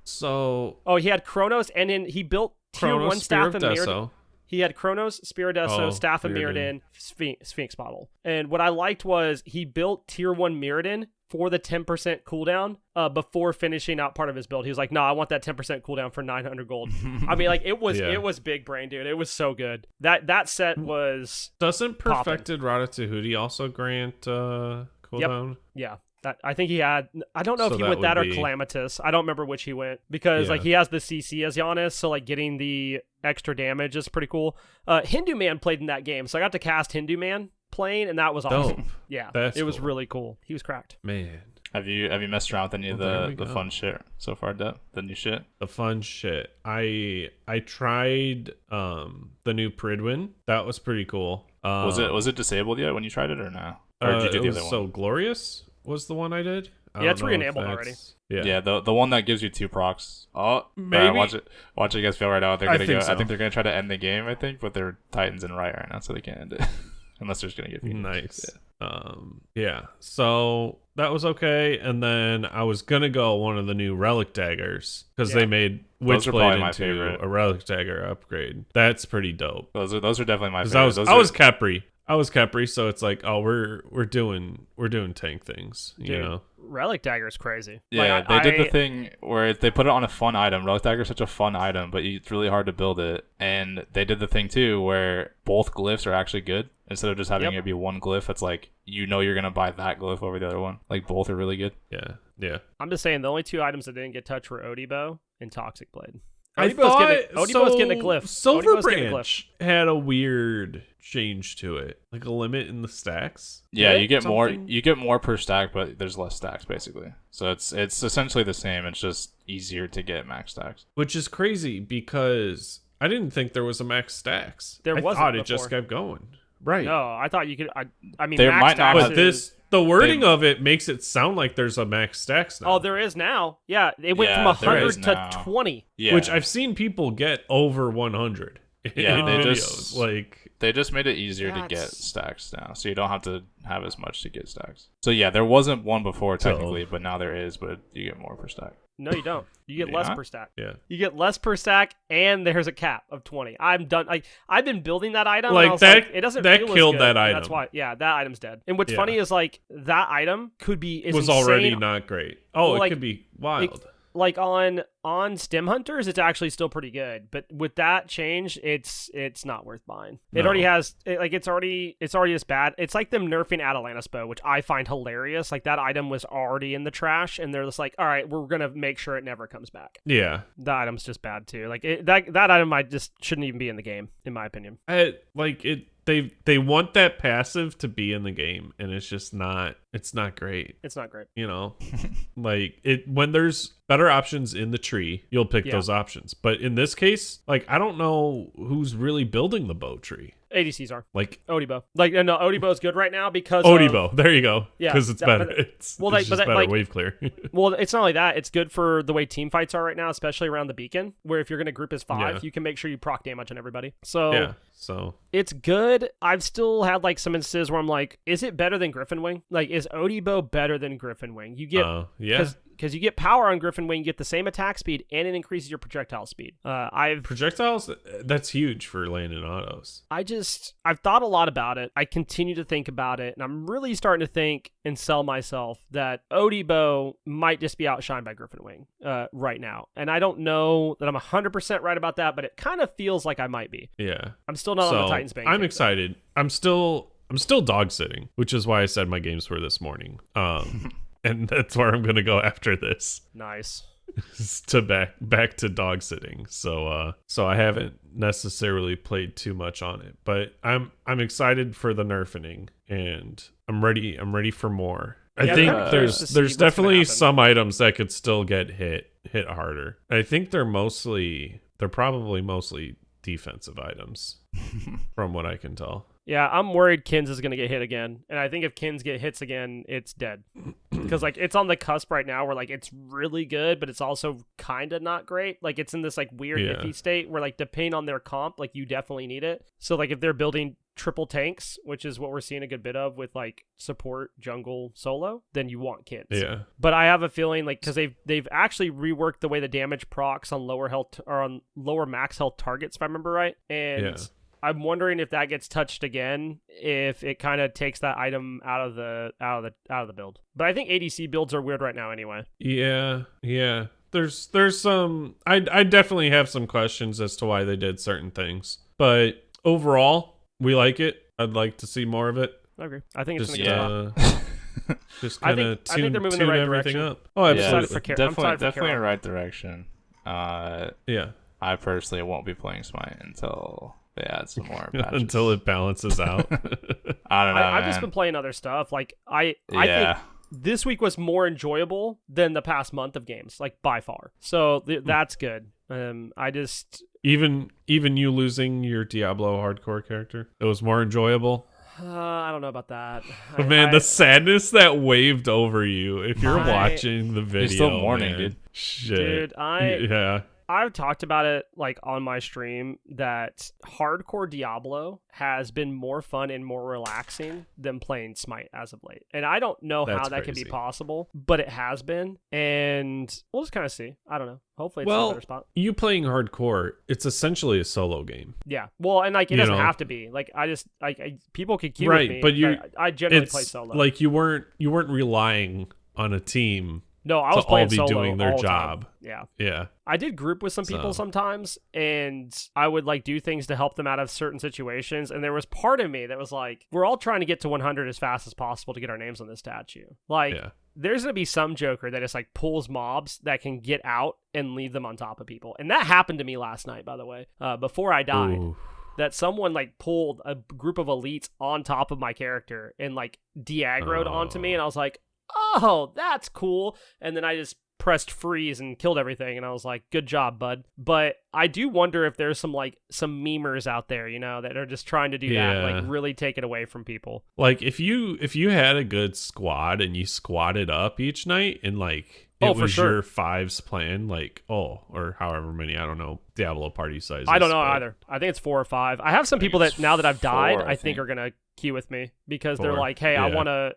He had Chronos, and then he built tier 1 Staff of Mirrodin. He had Chronos, Spiridesso, Staff of Mirrodin, Sphinx Bottle. And what I liked was he built tier 1 Mirrodin for the 10% cooldown before finishing out part of his build. He was like, no, I want that 10% cooldown for 900 gold. I mean, like, it was big brain, dude. It was so good. That set was Doesn't Perfected Ratatouille also grant cooldown? Yep. Yeah. I think he had. I don't know if he went that or Calamitous. I don't remember which he went, because like he has the CC as Giannis, so like getting the extra damage is pretty cool. Hindu Man played in that game, so I got to cast Hindu Man playing, and that was awesome. Dope. Yeah, That's it was cool. really cool. He was cracked. Man, Have you messed around with any of Well, there we the go. fun shit so far, Deb? The new shit? the fun shit. I tried the new Pridwin. That was pretty cool. Was it disabled yet when you tried it or no? Or did you do it the was other one? So Glorious was the one I did. I Yeah, it's don't know if re-enabled that's- already. Yeah. Yeah, the one that gives you 2 procs. Oh, Maybe. Watch it you guys feel right out. They're I gonna think go. so. I think they're gonna try to end the game. I think, but they're Titans and right now, so they can't end it unless they're just gonna get Phoenix. Nice. Yeah. Yeah. So that was okay, and then I was gonna go one of the new relic daggers because Yeah. they made Those are Witchblade probably my into favorite. a relic dagger upgrade. That's pretty dope. Those are definitely my 'Cause favorite. I was Capri. I was Capri, so it's like, oh, we're doing tank things, you Dude, know. Relic Dagger is crazy. Yeah, Like, they did the thing where they put it on a fun item. Relic Dagger is such a fun item, but it's really hard to build it. And they did the thing too where both glyphs are actually good instead of just having Yep. it be one glyph. It's like you're gonna buy that glyph over the other one. Like both are really good. Yeah. I'm just saying the only 2 items that didn't get touched were Odibo and Toxic Blade. I Odibo's thought Odibo's getting a glyph. Silver Odibo's getting a Branch had a weird change to it, like a limit in the stacks. Yeah, Right? you get Something? more per stack, but there's less stacks basically. So it's essentially the same. It's just easier to get max stacks. Which is crazy because I didn't think there was a max stacks. There I wasn't thought it just before. kept going. Right. No, I thought you could. I mean, There max might not stacks have- But is- the wording They- of it makes it sound like there's a max stacks now. Oh, there is now. Yeah, it went Yeah, from there 100 is to now. 20. Yeah, Which I've seen people get over 100 Yeah, in they videos. just- Like, they just made it easier to get That's- stacks now, so you don't have to have as much to get stacks. So yeah, there wasn't one before So- technically, but now there is, but you get more per stack. No, you don't. You get less Yeah? per stack. yeah. You get less per stack, and there's a cap of 20. I'm done. Like I've been building that item. Like, and I was that- like, it doesn't. that feel as killed good, that and That's item. why. Yeah, that item's dead. And what's Yeah. funny is like that item could be Was insane. already not great. Oh, Well, it like, could be wild. Like on stem hunters, it's actually still pretty good. But with that change, it's not worth buying. It No. already has it's already as bad. It's like them nerfing Atalantis bow, which I find hilarious. Like that item was already in the trash, and they're just like, all right, we're gonna make sure it never comes back. Yeah. That item's just bad too. Like that item, I just shouldn't even be in the game, in my opinion. They want that passive to be in the game, and it's just not. It's not great. It's not great. You know, like it when there's better options in the tree, you'll pick Yeah. those options. But in this case, like I don't know who's really building the bow tree. ADCs are Like Odibo. Like no, Odibo is good right now because Odibo, there you go. Yeah, because it's that- better. but- It's well, it's like, just but that, better like- wave clear. Well, it's not only that; it's good for the way team fights are right now, especially around the beacon, where if you're going to group as 5, Yeah. you can make sure you proc damage on everybody. So Yeah. So it's good. I've still had like some instances where I'm like, is it better than Griffin Wing? Like, is Odibo better than Griffin Wing? You get yeah. because you get power on Griffin Wing, you get the same attack speed, and it increases your projectile speed. Projectiles, that's huge for landing autos. I've thought a lot about it. I continue to think about it, and I'm really starting to think and sell myself that Odibo might just be outshined by Griffin Wing right now. And I don't know that I'm 100% right about that, but it kind of feels like I might be. Yeah. I'm still not on the Titans bank. I'm excited. I'm still dog sitting, which is why I said my games were this morning. And that's where I'm gonna go after this. Nice. To back to dog sitting. So I haven't necessarily played too much on it, but I'm excited for the nerfing, and I'm ready for more. I Yeah, think I'm curious to see there's what's gonna definitely happen. some items that could still get hit harder. I think they're probably mostly defensive items from what I can tell. Yeah, I'm worried Kins is going to get hit again. And I think if Kins get hits again, it's dead. Because, like, it's on the cusp right now where, like, it's really good, but it's also kind of not great. Like, it's in this, like, weird Yeah. iffy state where, like, depending on their comp, like, you definitely need it. So, like, if they're building triple tanks, which is what we're seeing a good bit of with, like, support, jungle, solo, then you want Kins. Yeah. But I have a feeling, like, because they've actually reworked the way the damage procs on lower health or on lower max health targets, if I remember right. And Yeah. I'm wondering if that gets touched again, if it kind of takes that item out of the build. But I think ADC builds are weird right now anyway. Yeah. There's some. I definitely have some questions as to why they did certain things, but overall, we like it. I'd like to see more of it. I agree. I think it's Just gonna get tough. just I kind of think they're moving in the right everything direction. up. Oh, I'm absolutely. excited for I'm definitely excited for definitely in Carol. the right direction. Yeah. I personally won't be playing Smite until they add some more patches. until it balances out. I don't know. I've man. just been playing other stuff. Like I think this week was more enjoyable than the past month of games, like by far. So that's good. I just even you losing your Diablo hardcore character, it was more enjoyable. I don't know about that. But man, the sadness that waved over you if you're watching the video. You're still mourning, man. dude. Shit. Dude, I've talked about it like on my stream that hardcore Diablo has been more fun and more relaxing than playing Smite as of late. And I don't know how that could be possible, but it has been. And we'll just kind of see. I don't know. Hopefully it's a better spot. You playing hardcore, it's essentially a solo game. Yeah. Well, and like it doesn't have to be. Like I just people could queue with me, but I generally play solo. Like you weren't relying on a team. No, I was playing all be solo doing their all the job. time. Yeah. Yeah. I did group with some people sometimes, and I would like do things to help them out of certain situations. And there was part of me that was like, we're all trying to get to 100 as fast as possible to get our names on this statue. Like, there's going to be some joker that just like pulls mobs that can get out and leave them on top of people. And that happened to me last night, by the way, before I died. Ooh. That someone like pulled a group of elites on top of my character and like de-aggroed onto me. And I was like, oh, that's cool. And then I just pressed freeze and killed everything. And I was like, good job, bud. But I do wonder if there's some memers out there, you know, that are just trying to do that, like really take it away from people. Like if you had a good squad and you squatted up each night and like it was your fives plan, like, or however many, I don't know, Diablo party sizes. I don't know either. I think it's 4 or 5. I have some people that now that I've died, I think are going to queue with me because they're like, hey,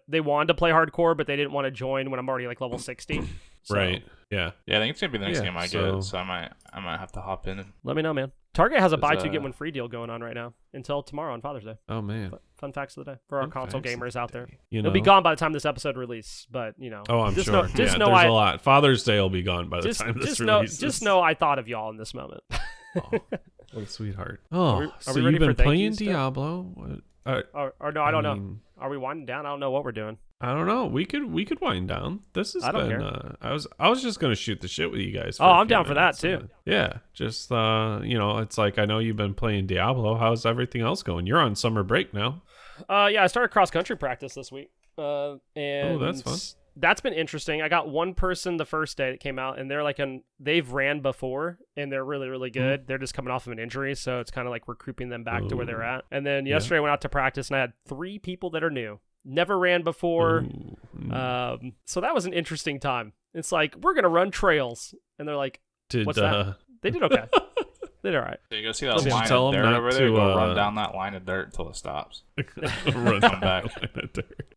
they wanted to play hardcore, but they didn't want to join when I'm already like level 60. So. Right. Yeah. Yeah, I think it's going to be the next game I get, so I might have to hop in. Let me know, man. Target has a buy 2 get 1 free deal going on right now until tomorrow on Father's Day. Oh man. Fun facts of the day for our console gamers out there. You know, it'll be gone by the time this episode releases, but you know. Oh, I'm sure. There's a lot. Father's Day will be gone by the time this releases. Just know I thought of y'all in this moment. What a sweetheart. Oh, are so we ready you've been for playing Diablo? Or no, I don't know. Are we winding down? I don't know what we're doing. I don't know. We could wind down. This has been. I was just gonna shoot the shit with you guys. I'm down for that too. Yeah, just it's like I know you've been playing Diablo. How's everything else going? You're on summer break now. Yeah, I started cross country practice this week. And that's fun. That's been interesting. I got one person the first day that came out, and they're like they've ran before, and they're really, really good. They're just coming off of an injury, so it's kind of like recouping them back to where they're at. And then yesterday I went out to practice, and I had 3 people that are new. Never ran before. So that was an interesting time. It's like, we're going to run trails. And they're like, what's that? They did okay. They did all right. So you go see that line of dirt over there, go run down that line of dirt until it stops. Run come back.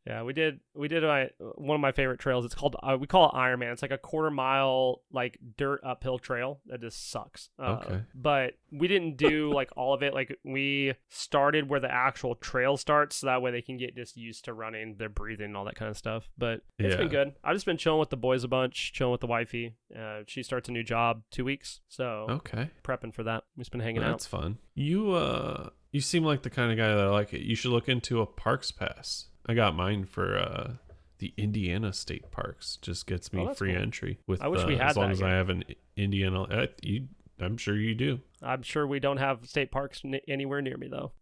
Yeah, we did one of my favorite trails. It's called we call it Iron Man. It's like a 1/4 mile like dirt uphill trail that just sucks. Okay. But we didn't do like all of it. Like we started where the actual trail starts, so that way they can get just used to running, their breathing, and all that kind of stuff. But it's been good. I've just been chilling with the boys a bunch, chilling with the wifey. She starts a new job 2 weeks, so prepping for that. We've just been hanging out. That's fun. You seem like the kind of guy that I like it. You should look into a parks pass. I got mine for the Indiana State Parks. Just gets me free entry with. I wish we had as long that as I have an Indiana. I'm sure you do. I'm sure we don't have state parks anywhere near me though.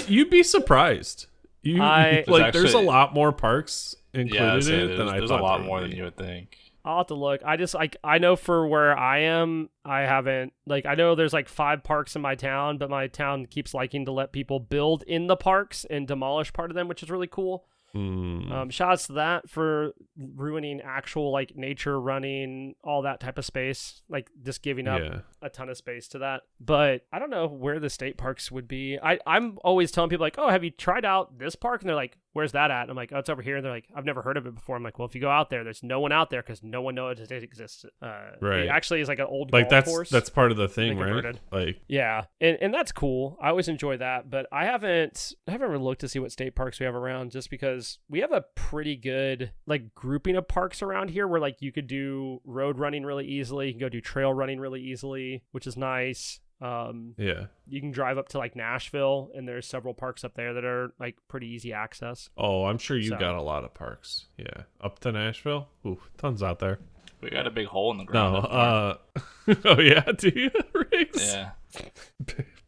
You'd be surprised. There's a lot more parks included in it than I thought. There's a lot more than you would think. I'll have to look. I know for where I am, I haven't I know there's 5 parks in my town, but my town keeps liking to let people build in the parks and demolish part of them, which is really cool. Shout outs to that for ruining actual nature running, all that type of space, just giving up a ton of space to that. But I don't know where the state parks would be. I'm always telling people oh, have you tried out this park? And they're like, where's that at? And I'm like, oh, it's over here. And they're like, I've never heard of it before. I'm like, well, if you go out there, there's no one out there because no one knows it exists. Right. It actually is an old golf course. That's part of the thing, right? Yeah, and that's cool. I always enjoy that, but I haven't really looked to see what state parks we have around, just because we have a pretty good grouping of parks around here where you could do road running really easily, you can go do trail running really easily, which is nice. You can drive up to Nashville, and there's several parks up there that are pretty easy access. Oh, I'm sure you got a lot of parks. Yeah, up to Nashville. Ooh, tons out there. We got a big hole in the ground. No, oh yeah, do you, Riggs? Yeah,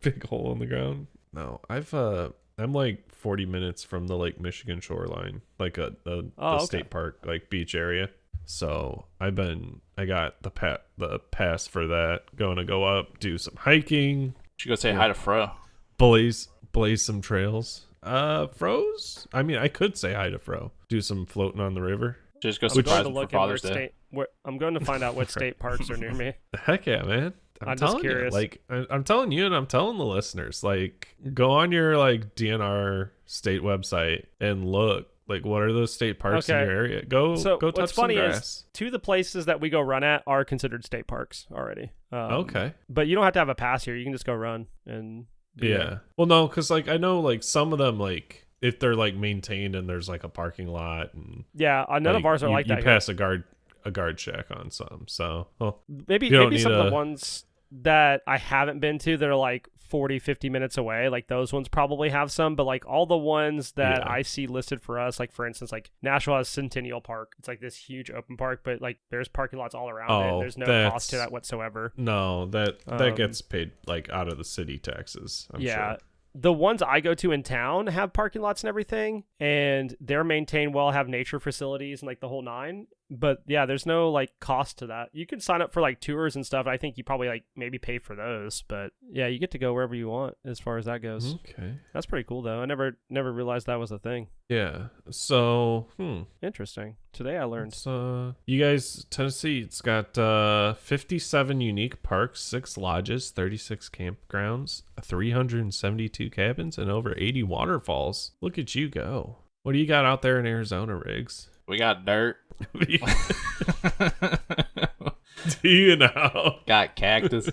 Big hole in the ground. No, I'm like 40 minutes from the Lake Michigan shoreline, like the okay. state park, like beach area. So I got the pass for that. Going to go up, do some hiking. Should go say hi to Fro. Blaze some trails. Froze? I mean, I could say hi to Fro. Do some floating on the river. Just go I'm surprise going to him for look at Father's Day. I'm going to find out what state parks are near me. Heck yeah, man. I'm just telling curious. you, like I'm telling you, and I'm telling the listeners, like go on your like DNR state website and look. Like, what are those state parks in your area? Go touch what's some funny grass. is two of the places that we go run at are considered state parks already. Okay. But you don't have to have a pass here. You can just go run and Yeah. Well, no, because like I know like some of them like if they're like maintained and there's like a parking lot and yeah, none of ours are like that. You pass a guard check on some. So maybe some of the ones that I haven't been to that are like 40, 50 minutes away, like those ones probably have some, but like all the ones that I see listed for us, like for instance, like Nashville has Centennial Park. It's like this huge open park, but like there's parking lots all around it. There's no cost to that whatsoever. No, that gets paid like out of the city taxes. I'm sure. The ones I go to in town have parking lots and everything, and they're maintained well, have nature facilities and like the whole nine. But yeah, there's no like cost to that. You can sign up for like tours and stuff. I think you probably like maybe pay for those, but yeah, you get to go wherever you want as far as that goes. Okay. That's pretty cool though. I never realized that was a thing. Yeah. So, Interesting. Today I learned. You guys, Tennessee, it's got 57 unique parks, 6 lodges, 36 campgrounds, 372 cabins, and over 80 waterfalls. Look at you go. What do you got out there in Arizona, Riggs? We got dirt. Do you know? Got cactus.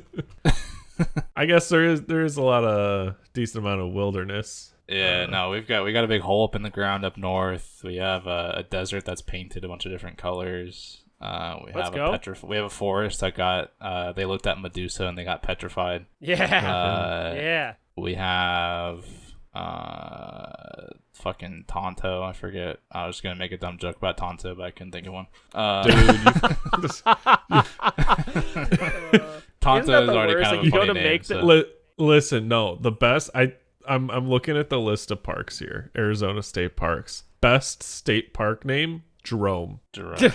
I guess there is a lot of decent amount of wilderness. Yeah, no, we got a big hole up in the ground up north. We have a desert that's painted a bunch of different colors. We have a forest that got they looked at Medusa and they got petrified. Yeah. Yeah. We have fucking Tonto. I forget. I was gonna make a dumb joke about Tonto, but I couldn't think of one. Tonto is already kind of a funny name. Listen, no, the best. I'm looking at the list of parks here. Arizona State Parks. Best state park name. Jerome State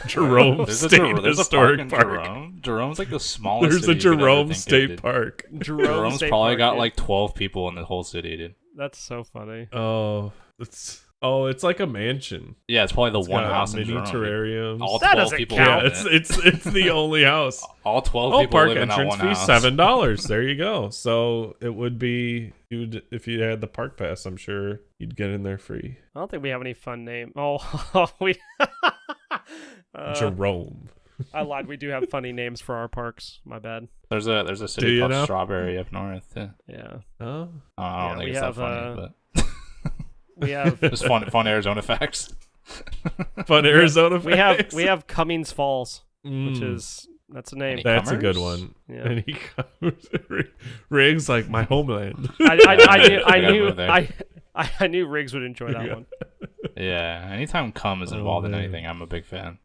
Historic Park. Jerome's like the smallest. There's a Jerome State Park. Jerome's probably got like 12 people in the whole city, dude. That's so funny. It's like a mansion. Yeah, it's probably the one house in Jerome. Terrariums. All 12 people. Yeah, it's the only house. All 12 people park live in that one house. $7. There you go. So it would be if you had the park pass. I'm sure you'd get in there free. I don't think we have any fun name. We Jerome. I lied. We do have funny names for our parks. My bad. There's a city called Strawberry up north. Yeah. Oh. I don't think it's that funny, but we have just fun Arizona facts. Fun Arizona facts. We have Cummings Falls, which is that's a name. That's a good one. Yeah. And he comes Riggs like my homeland. I knew Riggs would enjoy that one. Yeah, anytime cum is involved in anything, I'm a big fan.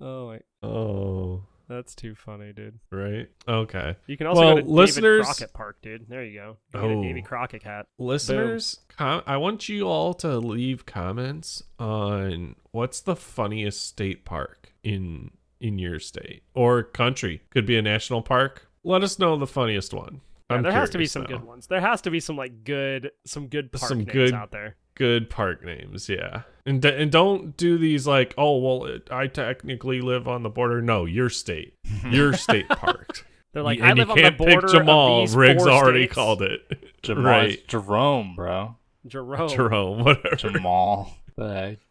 Oh, that's too funny, dude. Right? Okay. You can also go to David Crockett Park, dude. There you go. You get a Davy Crockett hat. Listeners, I want you all to leave comments on what's the funniest state park in your state or country. Could be a national park. Let us know the funniest one. Yeah, there has to be some good ones. There has to be some good park names out there. Good park names, yeah. And don't do these like, oh well, I technically live on the border. No, your state park. They're like, I live on the border. Pick Jamal. Of these Riggs 4 already states. called it. Right, Jerome, bro. Jerome, whatever. Jamal.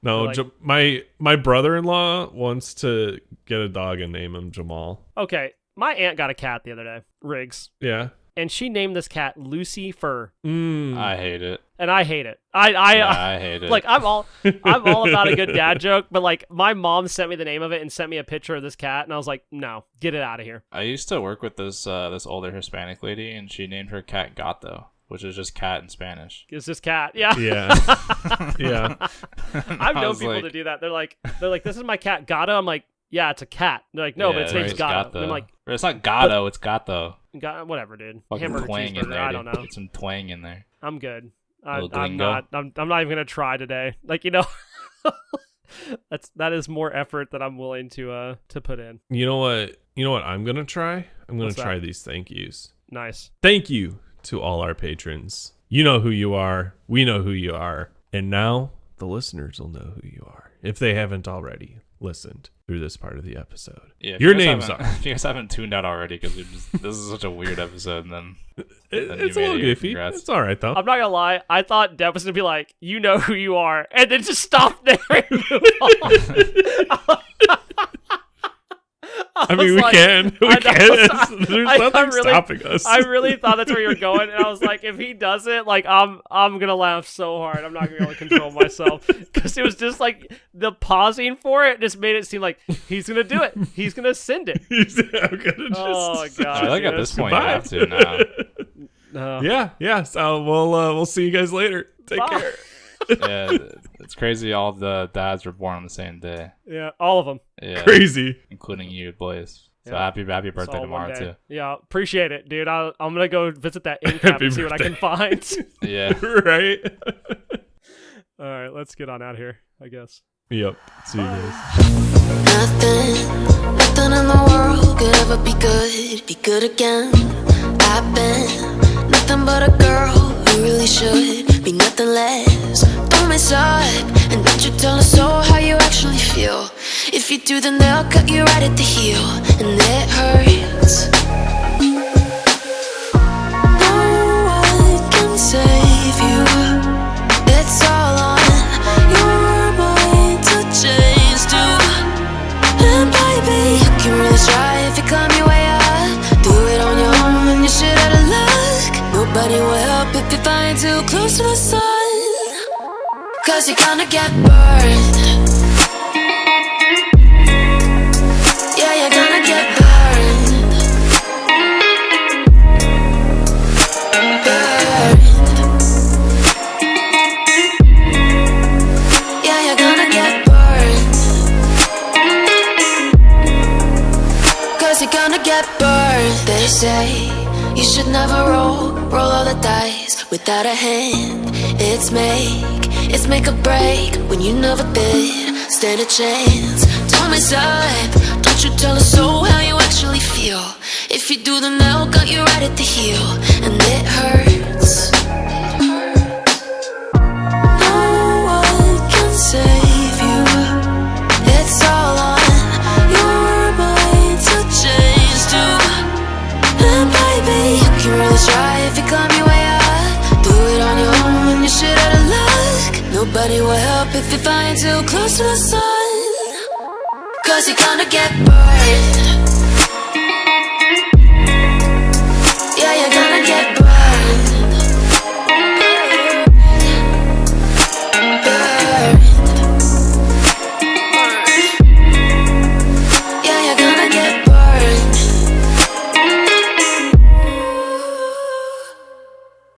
No, my brother-in-law wants to get a dog and name him Jamal. Okay, my aunt got a cat the other day, Riggs. Yeah. And she named this cat Lucy Fur. I hate it. And I hate it. I hate it. Like I'm all about a good dad joke, but like my mom sent me the name of it and sent me a picture of this cat, and I was like, no, get it out of here. I used to work with this older Hispanic lady, and she named her cat Gato, which is just cat in Spanish. It's just cat. Yeah. Yeah. Yeah. I've known people to do that. They're like, this is my cat Gato. I'm like, yeah, it's a cat. They're like, no, but its name's it's Gato. And I'm like, it's not Gato, it's Gato. whatever, dude. Fucking Hamburger twang in cheeseburger. there, I dude. don't know. Get some twang in there. I'm good. Little I'm gringo. not. I'm not even gonna try today. Like, that is more effort that I'm willing to put in. You know what? You know what I'm gonna try? I'm gonna What's that? try these thank yous. Nice. Thank you to all our patrons. You know who you are. We know who you are. And now the listeners will know who you are if they haven't already listened through this part of the episode. Yeah, Your names are. If you guys haven't tuned out already, because this is such a weird episode, and then It's a little goofy. Congrats. It's all right though. I'm not gonna lie. I thought Deb was gonna be like, you know who you are, and then just stop there and move on. I mean, we can. We can. There's nothing really, stopping us. I really thought that's where you were going, and I was like, if he does it, like, I'm gonna laugh so hard. I'm not gonna be able to control myself because it was just like the pausing for it just made it seem like he's gonna do it. He's gonna send it. I'm gonna just. Oh my god! I feel like at this point you have to now. No. Yeah. So we'll see you guys later. Take Bye. care. Yeah, it's crazy. All the dads were born on the same day. Yeah, all of them. Yeah, Crazy. including you, boys. So Yeah. happy It's birthday all one tomorrow day. too. Yeah, appreciate it, dude. I'm gonna go visit that in cap Happy and see what I can find. Yeah. Right. All right, let's get on out here, I guess. Yep. See you guys. Nothing in the world could ever be good again. I've been nothing but a girl who really should be nothing less. Don't mess up, and don't you tell us so how you actually feel. If you do, then they'll cut you right at the heel, and it hurts. No one can save you. It's all on your mind to change too. And baby, you can really try if you climb your way up. Do it on your own and you shit out of luck. Nobody will help if you flying too close to the sun. Cause you're gonna get burned. Yeah, you're gonna get burned. Burned. Yeah, you're gonna get burned. Cause you're gonna get burned. They say you should never roll all the dice without a hand. It's make or break when you never did stand a chance. Don't mess up, don't you tell us so how you actually feel. If you do, then they'll cut you right at the heel, and it hurts. No one can save you. It's all on your mind to change too. And baby, you can really try if you climb your way up. Do it on your own and you shit out of luck. Nobody will help if you're flying too close to the sun. Cause you're gonna get burned.